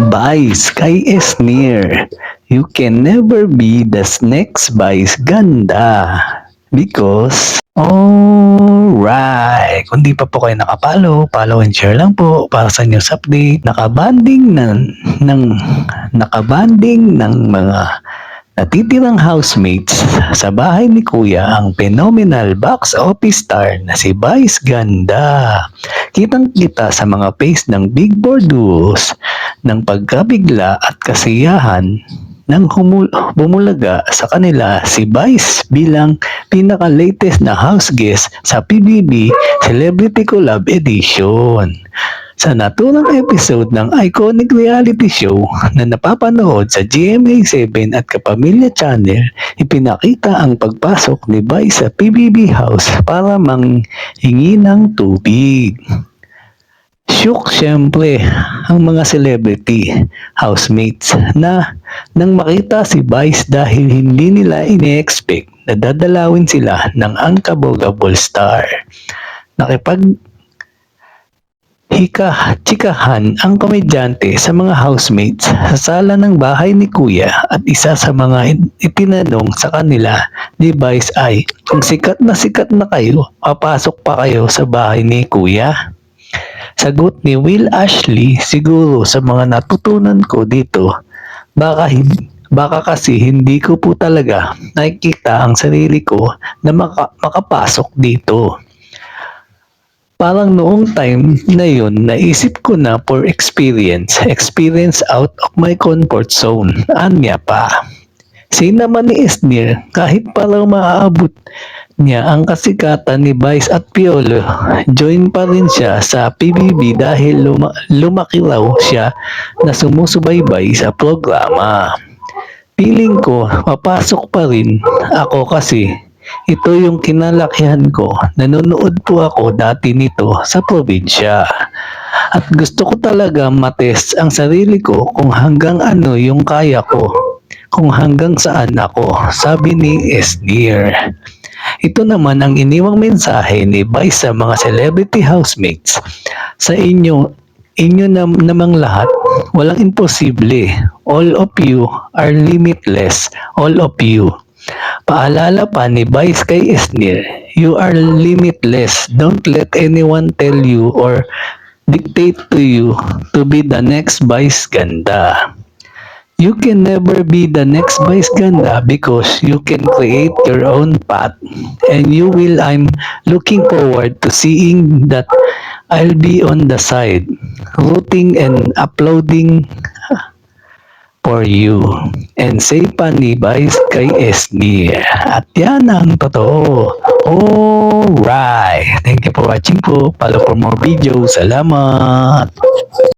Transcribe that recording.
Vice kay Esnir. You can never be the next Vice ganda. Because, alright. Kung di pa po kayo nakapalo, follow and share lang po para sa news update. Nakabanding ng mga natitirang housemates sa bahay ni Kuya ang phenomenal box office star na si Vice Ganda. Kitang-kita sa mga face ng Big Board duos ng pagkabigla at kasiyahan nang bumulaga sa kanila si Vice bilang pinaka-latest na house guest sa PBB Celebrity Collab Edition. Sa naturang episode ng iconic reality show na napapanood sa GMA7 at Kapamilya Channel, ipinakita ang pagpasok ni Vice sa PBB House para manghingi ng tubig. Shook siyempre ang mga celebrity housemates na nang makita si Vice dahil hindi nila ine-expect na dadalawin sila ng unkabogable star. Chikahan ang komedyante sa mga housemates sa sala ng bahay ni Kuya at isa sa mga itinanong sa kanila ni Vice ay, kung sikat na kayo, papasok pa kayo sa bahay ni Kuya? Sagot ni Will Ashley, siguro sa mga natutunan ko dito, baka kasi hindi ko po talaga nakikita ang sarili ko na makapasok dito. Parang noong time na yun, naisip ko na for experience out of my comfort zone. Anya pa. Sina man ni Esnir, kahit parang maaabot niya ang kasikatan ni Vice at Piolo, join pa rin siya sa PBB dahil lumaki raw siya na sumusubaybay sa programa. Feeling ko, papasok pa rin ako kasi ito yung kinalakihan ko. Nanonood po ako dati nito sa probinsya. At gusto ko talaga matest ang sarili ko kung hanggang ano yung kaya ko. Kung hanggang saan ako, sabi ni Esnir. Ito naman ang iniwang mensahe ni Vice sa mga celebrity housemates. Sa inyo namang lahat, walang imposible. All of you are limitless. All of you. Paalala pa ni Vice kay Esnir, you are limitless. Don't let anyone tell you or dictate to you to be the next Vice Ganda. You can never be the next Vice Ganda because you can create your own path, and you will. I'm looking forward to seeing that. I'll be on the side, rooting and uploading for you. And say pa ni Vice kay Esnir. At yan ang totoo. Alright. Thank you for watching po. Follow for more videos. Salamat.